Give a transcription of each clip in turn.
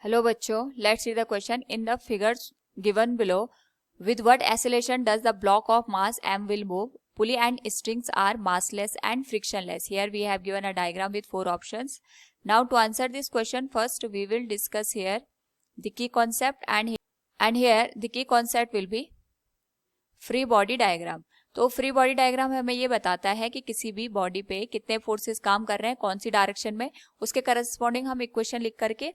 Hello बच्चों, let's see the question in the figures given below. With what acceleration does the block of mass m will move? Pulley and strings are massless and frictionless. Here we have given a diagram with 4 options. Now to answer this question, first we will discuss here the key concept and here the key concept will be free body diagram. तो free body diagram हमें ये बताता है कि किसी भी body पे कितने फोर्सेस काम कर रहे हैं, कौन सी डायरेक्शन में, उसके करस्पॉन्डिंग हम इक्वेशन लिख करके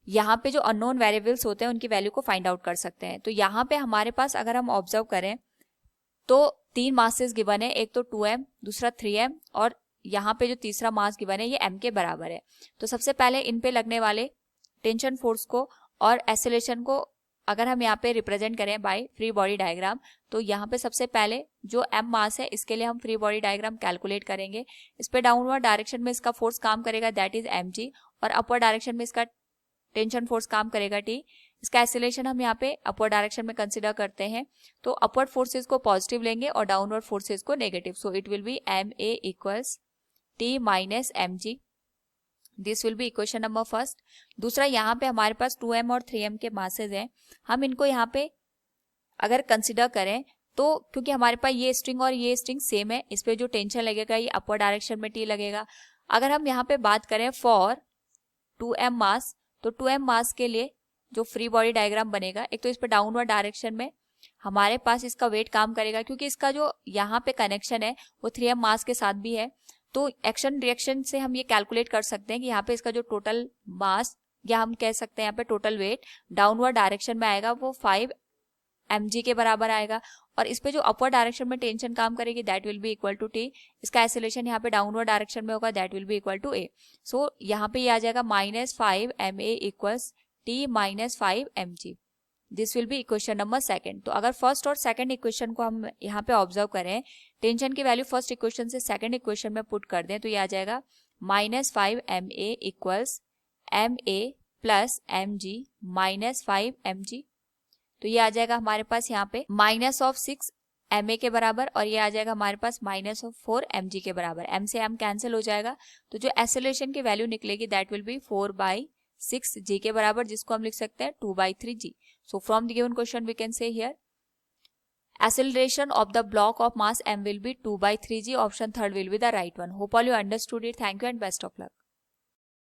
यहाँ पे जो अननोन वेरिएबल्स होते हैं उनकी वैल्यू को फाइंड आउट कर सकते हैं. तो यहाँ पे हमारे पास अगर हम ऑब्जर्व करें तो 3 मासेस गिवन है, एक तो 2m, दूसरा 3m और यहाँ पे जो तीसरा मास गिवन है ये m के बराबर है. तो सबसे पहले इन पे लगने वाले टेंशन फोर्स को और एक्सेलरेशन को अगर हम यहाँ पे रिप्रेजेंट करें बाय फ्री बॉडी डायग्राम, तो यहाँ पे सबसे पहले जो m मास है इसके लिए हम फ्री बॉडी डायग्राम कैलकुलेट करेंगे. इस पे डाउनवर्ड डायरेक्शन में इसका फोर्स काम करेगा, दैट इज mg, और अपवर्ड डायरेक्शन में इसका टेंशन फोर्स काम करेगा t. इसका एक्सेलरेशन हम यहाँ पे अपवर्ड डायरेक्शन में कंसिडर करते हैं, तो अपवर्ड फोर्सेस को पॉजिटिव लेंगे और डाउनवर्ड फोर्सेस को negative. So it will be ma equals t minus mg. This will be equation number first. दूसरा, यहाँ पे हमारे पास 2m और 3m के मासेज हैं. हम इनको यहाँ पे अगर कंसिडर करें तो क्योंकि हमारे पास ये स्ट्रिंग और ये स्ट्रिंग सेम है, इस पे जो टेंशन लगेगा ये अपवर्ड डायरेक्शन में t लगेगा. अगर हम यहाँ पे बात करें फॉर 2m मास, तो 2m मास के लिए जो फ्री बॉडी डायग्राम बनेगा, एक तो इस पे डाउनवर्ड डायरेक्शन में हमारे पास इसका वेट काम करेगा क्योंकि इसका जो यहाँ पे कनेक्शन है वो 3m मास के साथ भी है. तो एक्शन रिएक्शन से हम ये कैलकुलेट कर सकते हैं कि यहाँ पे इसका जो टोटल मास या हम कह सकते हैं यहाँ पे टोटल वेट डाउनवर्ड डायरेक्शन में आएगा वो 5 mg के बराबर आएगा. और इस पे जो अपवर्ड डायरेक्शन में टेंशन काम करेगी that will be equal to t. इसका एक्सेलरेशन यहाँ पे डाउनवर्ड डायरेक्शन में होगा, that will be equal to a. So यहाँ पे ये आ जाएगा -5 ma equals t minus 5 mg. This will be equation number second. तो अगर फर्स्ट और सेकंड इक्वेशन को हम यहाँ पे ऑब्जर्व करें, टेंशन की वैल्यू फर्स्ट इक्वेशन से सेकंड इक्वेशन में पुट कर दें, तो ये आ जाएगा -5 ma equals ma plus mg minus 5 mg. तो ये आ जाएगा हमारे पास यहाँ पे -6 ma के बराबर और ये आ जाएगा हमारे पास -4 mg के बराबर. m से m कैंसिल हो जाएगा, तो जो एक्सेलरेशन की वैल्यू निकलेगी दैट विल बी 4/6 g के बराबर, जिसको हम लिख सकते हैं 2/3 g. So from the given question we can say here acceleration of the block of mass m will be 2/3 g. Option third will be the right one. Hope all you understood it. Thank you and best of luck.